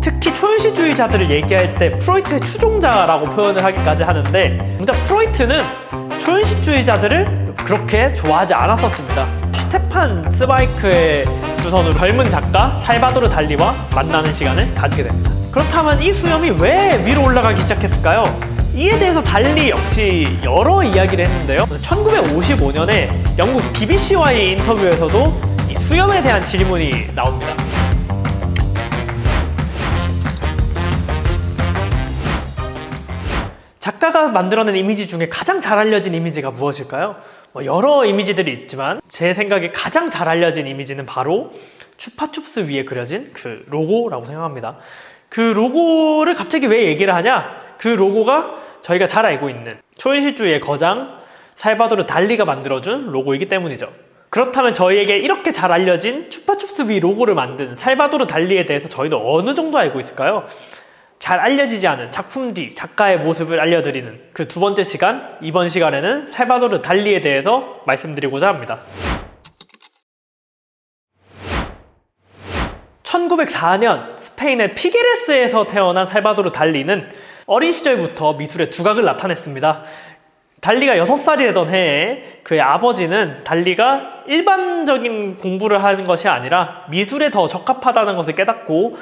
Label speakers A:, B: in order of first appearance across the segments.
A: 특히 초현실주의자들을 얘기할 때 프로이트의 추종자라고 표현을 하기까지 하는데, 정작 프로이트는 초현실주의자들을 그렇게 좋아하지 않았었습니다. 슈테판 스바이크의 주선으로 젊은 작가 살바도르 달리와 만나는 시간을 가지게 됩니다. 그렇다면 이 수염이 왜 위로 올라가기 시작했을까요? 이에 대해서 달리 역시 여러 이야기를 했는데요. 1955년에 영국 BBC와의 인터뷰에서도 이 수염에 대한 질문이 나옵니다. 작가가 만들어낸 이미지 중에 가장 잘 알려진 이미지가 무엇일까요? 여러 이미지들이 있지만 제 생각에 가장 잘 알려진 이미지는 바로 추파춥스 위에 그려진 그 로고라고 생각합니다. 그 로고를 갑자기 왜 얘기를 하냐? 그 로고가 저희가 잘 알고 있는 초현실주의의 거장 살바도르 달리가 만들어준 로고이기 때문이죠. 그렇다면 저희에게 이렇게 잘 알려진 추파춥스 위 로고를 만든 살바도르 달리에 대해서 저희도 어느 정도 알고 있을까요? 잘 알려지지 않은 작품 뒤 작가의 모습을 알려드리는 그 두 번째 시간, 이번 시간에는 살바도르 달리에 대해서 말씀드리고자 합니다. 1904년 스페인의 피게레스에서 태어난 살바도르 달리는 어린 시절부터 미술의 두각을 나타냈습니다. 달리가 6살이 되던 해에 그의 아버지는 달리가 일반적인 공부를 하는 것이 아니라 미술에 더 적합하다는 것을 깨닫고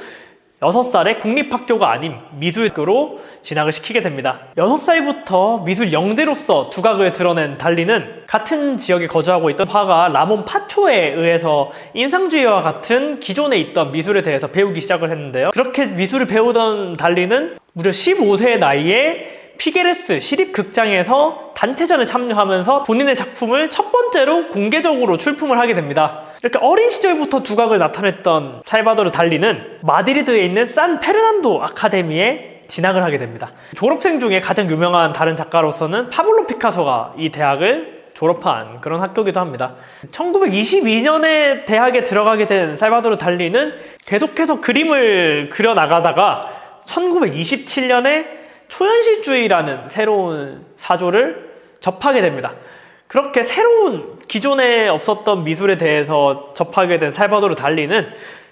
A: 6살에 국립학교가 아닌 미술학교로 진학을 시키게 됩니다. 6살부터 미술 영재로서 두각을 드러낸 달리는 같은 지역에 거주하고 있던 화가 라몬 파초에 의해서 인상주의와 같은 기존에 있던 미술에 대해서 배우기 시작을 했는데요. 그렇게 미술을 배우던 달리는 무려 15세의 나이에 피게레스 시립극장에서 단체전에 참여하면서 본인의 작품을 첫 번째로 공개적으로 출품을 하게 됩니다. 이렇게 어린 시절부터 두각을 나타냈던 살바도르 달리는 마드리드에 있는 산 페르난도 아카데미에 진학을 하게 됩니다. 졸업생 중에 가장 유명한 다른 작가로서는 파블로 피카소가 이 대학을 졸업한 그런 학교이기도 합니다. 1922년에 대학에 들어가게 된 살바도르 달리는 계속해서 그림을 그려나가다가 1927년에 초현실주의라는 새로운 사조를 접하게 됩니다. 그렇게 새로운 기존에 없었던 미술에 대해서 접하게 된 살바도르 달리는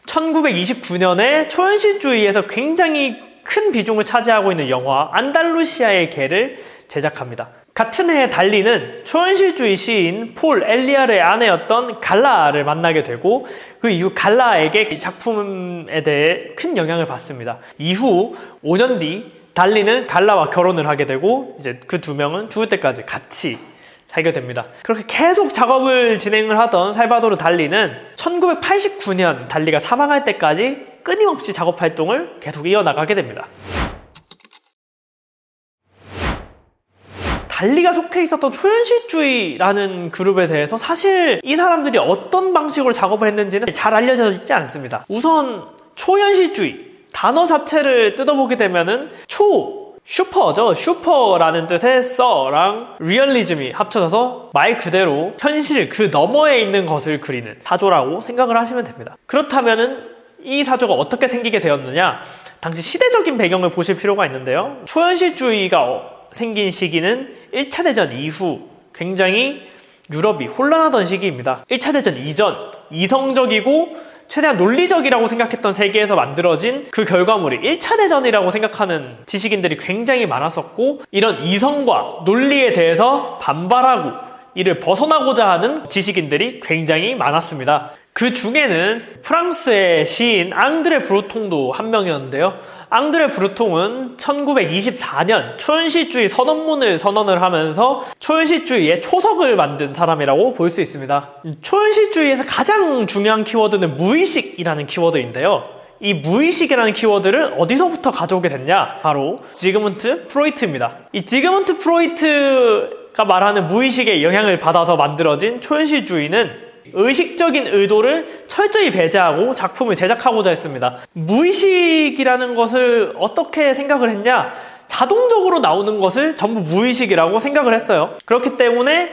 A: 1929년에 초현실주의에서 굉장히 큰 비중을 차지하고 있는 영화 안달루시아의 개를 제작합니다. 같은 해에 달리는 초현실주의 시인 폴 엘리아르의 아내였던 갈라를 만나게 되고 그 이후 갈라에게 이 작품에 대해 큰 영향을 받습니다. 이후 5년 뒤 달리는 갈라와 결혼을 하게 되고 이제 그 두 명은 죽을 때까지 같이 살게 됩니다. 그렇게 계속 작업을 진행을 하던 살바도르 달리는 1989년 달리가 사망할 때까지 끊임없이 작업 활동을 계속 이어나가게 됩니다. 달리가 속해 있었던 초현실주의라는 그룹에 대해서 사실 이 사람들이 어떤 방식으로 작업을 했는지는 잘 알려져 있지 않습니다. 우선 초현실주의 단어 자체를 뜯어보게 되면은 슈퍼죠. 슈퍼라는 뜻의 서랑 리얼리즘이 합쳐져서 말 그대로 현실 그 너머에 있는 것을 그리는 사조라고 생각을 하시면 됩니다. 그렇다면은 이 사조가 어떻게 생기게 되었느냐? 당시 시대적인 배경을 보실 필요가 있는데요. 초현실주의가 생긴 시기는 1차 대전 이후 굉장히 유럽이 혼란하던 시기입니다. 1차 대전 이전 이성적이고 최대한 논리적이라고 생각했던 세계에서 만들어진 그 결과물이 1차 대전이라고 생각하는 지식인들이 굉장히 많았었고, 이런 이성과 논리에 대해서 반발하고 이를 벗어나고자 하는 지식인들이 굉장히 많았습니다. 그 중에는 프랑스의 시인 앙드레 브루통도 한 명이었는데요. 앙드레 브루통은 1924년 초현실주의 선언문을 선언을 하면서 초현실주의의 초석을 만든 사람이라고 볼 수 있습니다. 초현실주의에서 가장 중요한 키워드는 무의식이라는 키워드인데요. 이 무의식이라는 키워드를 어디서부터 가져오게 됐냐? 바로 지그문트 프로이트입니다. 이 지그문트 프로이트가 말하는 무의식의 영향을 받아서 만들어진 초현실주의는 의식적인 의도를 철저히 배제하고 작품을 제작하고자 했습니다. 무의식이라는 것을 어떻게 생각을 했냐? 자동적으로 나오는 것을 전부 무의식이라고 생각을 했어요. 그렇기 때문에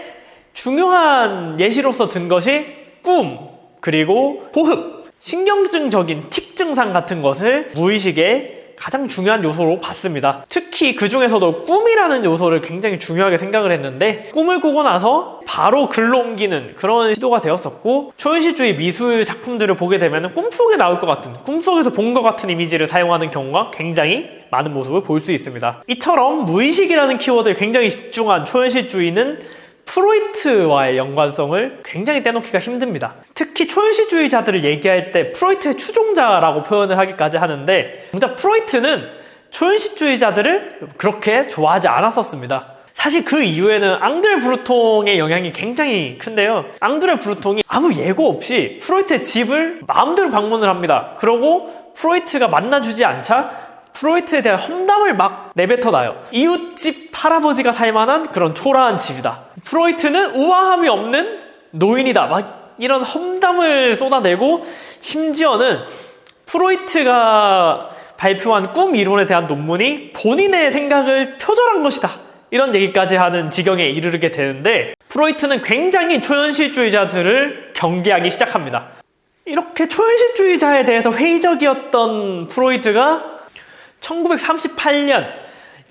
A: 중요한 예시로서 든 것이 꿈, 그리고 호흡, 신경증적인 틱 증상 같은 것을 무의식에 가장 중요한 요소로 봤습니다. 특히 그 중에서도 꿈이라는 요소를 굉장히 중요하게 생각을 했는데, 꿈을 꾸고 나서 바로 글로 옮기는 그런 시도가 되었었고, 초현실주의 미술 작품들을 보게 되면 꿈속에 나올 것 같은, 꿈속에서 본 것 같은 이미지를 사용하는 경우가 굉장히 많은 모습을 볼 수 있습니다. 이처럼 무의식이라는 키워드에 굉장히 집중한 초현실주의는 프로이트와의 연관성을 굉장히 떼놓기가 힘듭니다. 특히 초현실주의자들을 얘기할 때 프로이트의 추종자라고 표현을 하기까지 하는데, 정작 프로이트는 초현실주의자들을 그렇게 좋아하지 않았었습니다. 사실 그 이후에는 앙드레 브루통의 영향이 굉장히 큰데요. 앙드레 브루통이 아무 예고 없이 프로이트의 집을 마음대로 방문을 합니다. 그러고 프로이트가 만나주지 않자 프로이트에 대한 험담을 막 내뱉어놔요. 이웃집 할아버지가 살만한 그런 초라한 집이다. 프로이트는 우아함이 없는 노인이다. 막 이런 험담을 쏟아내고, 심지어는 프로이트가 발표한 꿈 이론에 대한 논문이 본인의 생각을 표절한 것이다. 이런 얘기까지 하는 지경에 이르게 되는데, 프로이트는 굉장히 초현실주의자들을 경계하기 시작합니다. 이렇게 초현실주의자에 대해서 회의적이었던 프로이트가 1938년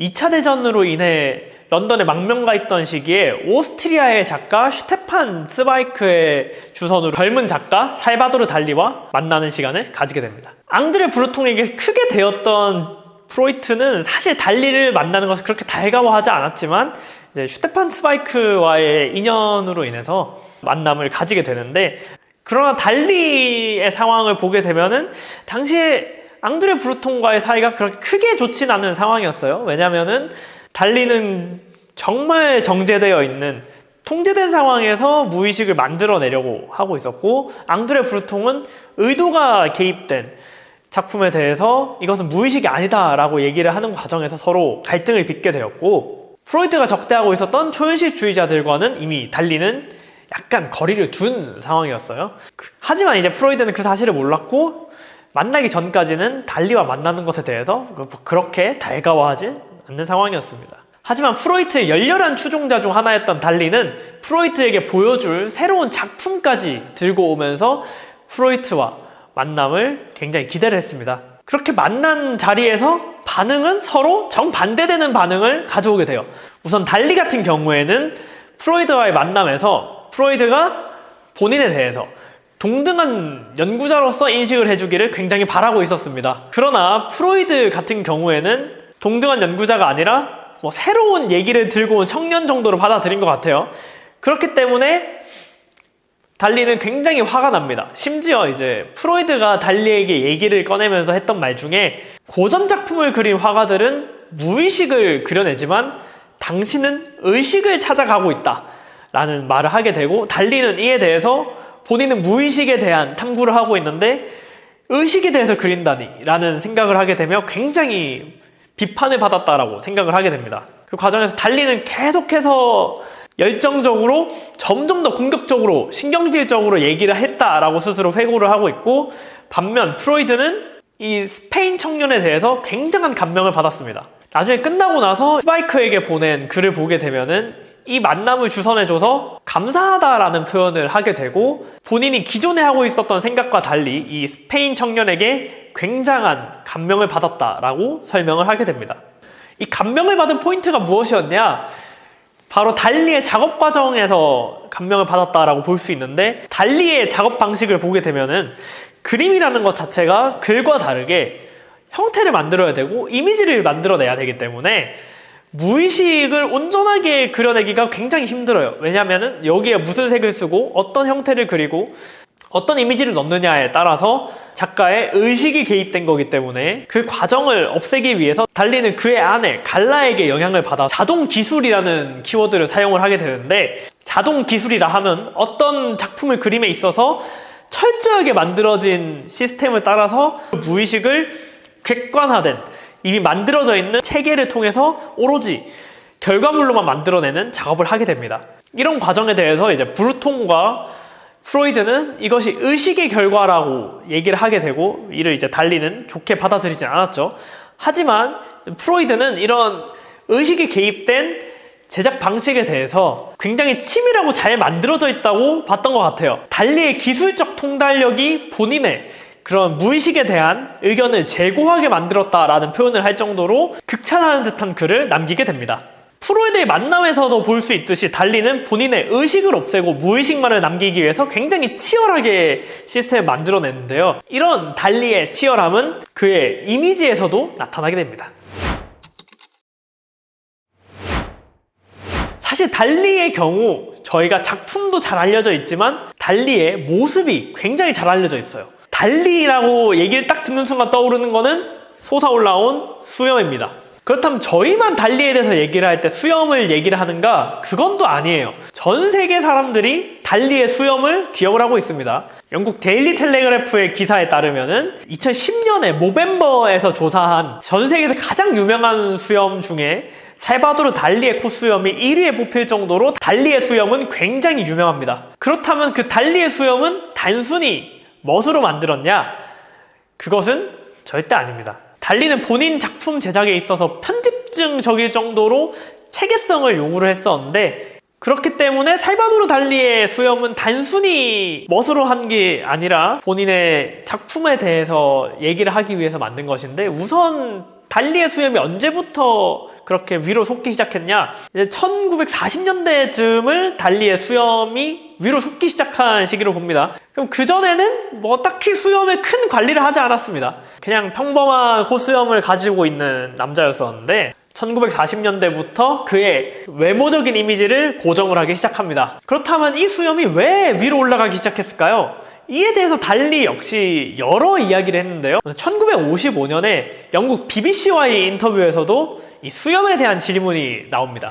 A: 2차 대전으로 인해 런던에 망명가 있던 시기에 오스트리아의 작가 슈테판 스바이크의 주선으로 젊은 작가 살바도르 달리와 만나는 시간을 가지게 됩니다. 앙드레 브루통에게 크게 되었던 프로이트는 사실 달리를 만나는 것을 그렇게 달가워하지 않았지만, 이제 슈테판 스바이크와의 인연으로 인해서 만남을 가지게 되는데, 그러나 달리의 상황을 보게 되면은 당시에 앙드레 브루통과의 사이가 그렇게 크게 좋진 않은 상황이었어요. 왜냐면은 달리는 정말 정제되어 있는, 통제된 상황에서 무의식을 만들어내려고 하고 있었고, 앙드레 브루통은 의도가 개입된 작품에 대해서 이것은 무의식이 아니다라고 얘기를 하는 과정에서 서로 갈등을 빚게 되었고, 프로이트가 적대하고 있었던 초현실주의자들과는 이미 달리는 약간 거리를 둔 상황이었어요. 하지만 이제 프로이트는 그 사실을 몰랐고, 만나기 전까지는 달리와 만나는 것에 대해서 그렇게 달가워하지 않는 상황이었습니다. 하지만 프로이트의 열렬한 추종자 중 하나였던 달리는 프로이트에게 보여줄 새로운 작품까지 들고 오면서 프로이트와 만남을 굉장히 기대를 했습니다. 그렇게 만난 자리에서 반응은 서로 정반대되는 반응을 가져오게 돼요. 우선 달리 같은 경우에는 프로이트와의 만남에서 프로이트가 본인에 대해서 동등한 연구자로서 인식을 해주기를 굉장히 바라고 있었습니다. 그러나 프로이트 같은 경우에는 동등한 연구자가 아니라 새로운 얘기를 들고 온 청년 정도로 받아들인 것 같아요. 그렇기 때문에 달리는 굉장히 화가 납니다. 심지어 이제 프로이트가 달리에게 얘기를 꺼내면서 했던 말 중에, 고전 작품을 그린 화가들은 무의식을 그려내지만 당신은 의식을 찾아가고 있다 라는 말을 하게 되고, 달리는 이에 대해서 본인은 무의식에 대한 탐구를 하고 있는데 의식에 대해서 그린다니 라는 생각을 하게 되며 굉장히 비판을 받았다라고 생각을 하게 됩니다. 그 과정에서 달리는 계속해서 열정적으로 점점 더 공격적으로 신경질적으로 얘기를 했다라고 스스로 회고를 하고 있고, 반면 프로이트는 이 스페인 청년에 대해서 굉장한 감명을 받았습니다. 나중에 끝나고 나서 스바이크에게 보낸 글을 보게 되면은 이 만남을 주선해줘서 감사하다라는 표현을 하게 되고, 본인이 기존에 하고 있었던 생각과 달리 이 스페인 청년에게 굉장한 감명을 받았다라고 설명을 하게 됩니다. 이 감명을 받은 포인트가 무엇이었냐? 바로 달리의 작업 과정에서 감명을 받았다라고 볼 수 있는데, 달리의 작업 방식을 보게 되면은 그림이라는 것 자체가 글과 다르게 형태를 만들어야 되고 이미지를 만들어내야 되기 때문에 무의식을 온전하게 그려내기가 굉장히 힘들어요. 왜냐하면 여기에 무슨 색을 쓰고 어떤 형태를 그리고 어떤 이미지를 넣느냐에 따라서 작가의 의식이 개입된 거기 때문에 그 과정을 없애기 위해서 달리는 그의 아내 갈라에게 영향을 받아 자동 기술이라는 키워드를 사용을 하게 되는데, 자동 기술이라 하면 어떤 작품을 그림에 있어서 철저하게 만들어진 시스템을 따라서 무의식을 객관화된, 이미 만들어져 있는 체계를 통해서 오로지 결과물로만 만들어내는 작업을 하게 됩니다. 이런 과정에 대해서 이제 브루통과 프로이드는 이것이 의식의 결과라고 얘기를 하게 되고, 이를 이제 달리는 좋게 받아들이지 않았죠. 하지만 프로이드는 이런 의식이 개입된 제작 방식에 대해서 굉장히 치밀하고 잘 만들어져 있다고 봤던 것 같아요. 달리의 기술적 통달력이 본인의 그런 무의식에 대한 의견을 제고하게 만들었다라는 표현을 할 정도로 극찬하는 듯한 글을 남기게 됩니다. 프로이드의 만남에서도 볼 수 있듯이 달리는 본인의 의식을 없애고 무의식만을 남기기 위해서 굉장히 치열하게 시스템을 만들어냈는데요. 이런 달리의 치열함은 그의 이미지에서도 나타나게 됩니다. 사실 달리의 경우 저희가 작품도 잘 알려져 있지만 달리의 모습이 굉장히 잘 알려져 있어요. 달리라고 얘기를 딱 듣는 순간 떠오르는 거는 솟아올라온 수염입니다. 그렇다면 저희만 달리에 대해서 얘기를 할 때 수염을 얘기를 하는가? 그건 또 아니에요. 전 세계 사람들이 달리의 수염을 기억을 하고 있습니다. 영국 데일리 텔레그래프의 기사에 따르면은 2010년에 모벤버에서 조사한 전 세계에서 가장 유명한 수염 중에 살바도르 달리의 콧수염이 1위에 뽑힐 정도로 달리의 수염은 굉장히 유명합니다. 그렇다면 그 달리의 수염은 단순히 멋으로 만들었냐? 그것은 절대 아닙니다. 달리는 본인 작품 제작에 있어서 편집증적일 정도로 체계성을 요구를 했었는데 그렇기 때문에 살바도르 달리의 수염은 단순히 멋으로 한 게 아니라 본인의 작품에 대해서 얘기를 하기 위해서 만든 것인데 우선 달리의 수염이 언제부터 그렇게 위로 솟기 시작했냐? 이제 1940년대쯤을 달리의 수염이 위로 솟기 시작한 시기로 봅니다. 그럼 그전에는 뭐 딱히 수염에 큰 관리를 하지 않았습니다. 그냥 평범한 콧수염을 가지고 있는 남자였었는데 1940년대부터 그의 외모적인 이미지를 고정을 하기 시작합니다. 그렇다면 이 수염이 왜 위로 올라가기 시작했을까요? 이에 대해서 달리 역시 여러 이야기를 했는데요. 1955년에 영국 BBC와의 인터뷰에서도 이 수염에 대한 질문이 나옵니다.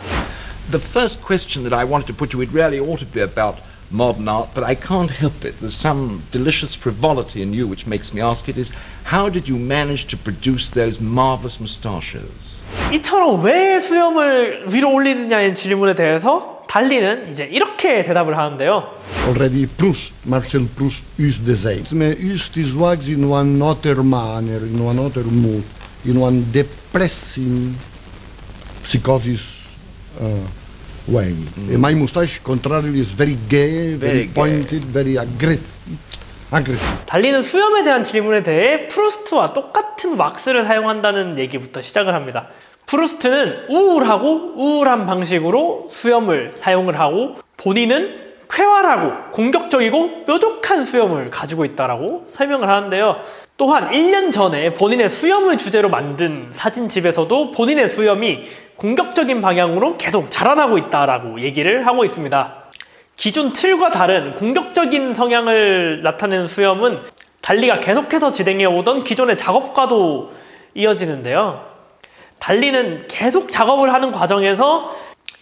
B: The first question that I wanted to put you, it really ought to be about modern art, but I can't help it. There's some delicious frivolity in you which makes me ask it is, how did you manage to produce those marvelous moustaches?
C: 이처럼 왜 수염을 위로 올리느냐의 질문에 대해서 달리는 이제 이렇게 대답을 하는데요.
D: Already Proust, Marcel Proust used the same. Mais used his wax in one other manner, in one other mood, in one depressing psychosis way. My moustache, contrarily, is very gay, very pointed, very aggressive.
C: 달리는 수염에 대한 질문에 대해 프루스트와 똑같은 왁스를 사용한다는 얘기부터 시작을 합니다. 프루스트는 우울한 방식으로 수염을 사용을 하고 본인은 쾌활하고 공격적이고 뾰족한 수염을 가지고 있다라고 설명을 하는데요. 또한 1년 전에 본인의 수염을 주제로 만든 사진집에서도 본인의 수염이 공격적인 방향으로 계속 자라나고 있다라고 얘기를 하고 있습니다. 기존 틀과 다른 공격적인 성향을 나타내는 수염은 달리가 계속해서 진행해오던 기존의 작업과도 이어지는데요. 달리는 계속 작업을 하는 과정에서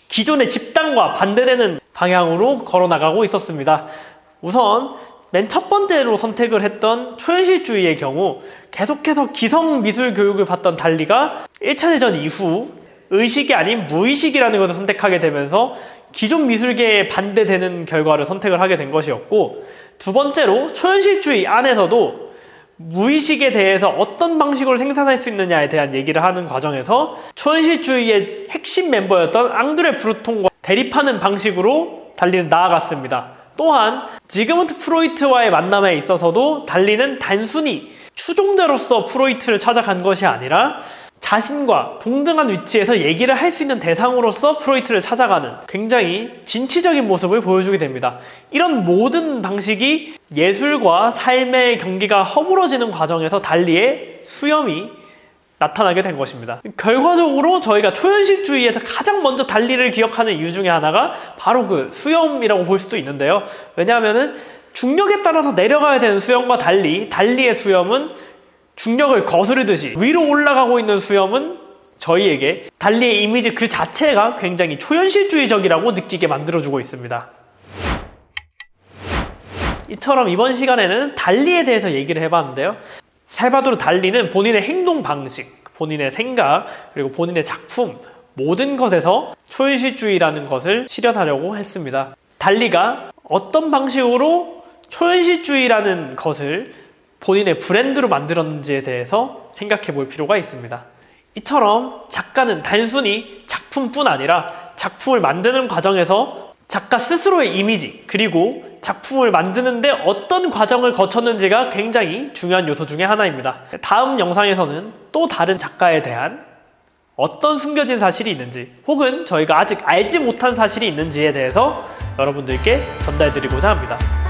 C: 기존의 집단과 반대되는 방향으로 걸어나가고 있었습니다. 우선 맨 첫 번째로 선택을 했던 초현실주의의 경우 계속해서 기성 미술 교육을 받던 달리가 1차 대전 이후 의식이 아닌 무의식이라는 것을 선택하게 되면서 기존 미술계에 반대되는 결과를 선택을 하게 된 것이었고, 두 번째로 초현실주의 안에서도 무의식에 대해서 어떤 방식으로 생산할 수 있느냐에 대한 얘기를 하는 과정에서 초현실주의의 핵심 멤버였던 앙드레 브루통과 대립하는 방식으로 달리는 나아갔습니다. 또한 지그문트 프로이트와의 만남에 있어서도 달리는 단순히 추종자로서 프로이트를 찾아간 것이 아니라 자신과 동등한 위치에서 얘기를 할 수 있는 대상으로서 프로이트를 찾아가는 굉장히 진취적인 모습을 보여주게 됩니다. 이런 모든 방식이 예술과 삶의 경계가 허물어지는 과정에서 달리의 수염이 나타나게 된 것입니다. 결과적으로 저희가 초현실주의에서 가장 먼저 달리를 기억하는 이유 중에 하나가 바로 그 수염이라고 볼 수도 있는데요. 왜냐하면 중력에 따라서 내려가야 되는 수염과 달리 달리의 수염은 중력을 거스르듯이 위로 올라가고 있는 수염은 저희에게 달리의 이미지 그 자체가 굉장히 초현실주의적이라고 느끼게 만들어주고 있습니다. 이처럼 이번 시간에는 달리에 대해서 얘기를 해봤는데요. 살바도르 달리는 본인의 행동 방식, 본인의 생각, 그리고 본인의 작품 모든 것에서 초현실주의라는 것을 실현하려고 했습니다. 달리가 어떤 방식으로 초현실주의라는 것을 본인의 브랜드로 만들었는지에 대해서 생각해 볼 필요가 있습니다. 이처럼 작가는 단순히 작품뿐 아니라 작품을 만드는 과정에서 작가 스스로의 이미지 그리고 작품을 만드는데 어떤 과정을 거쳤는지가 굉장히 중요한 요소 중에 하나입니다. 다음 영상에서는 또 다른 작가에 대한 어떤 숨겨진 사실이 있는지 혹은 저희가 아직 알지 못한 사실이 있는지에 대해서 여러분들께 전달드리고자 합니다.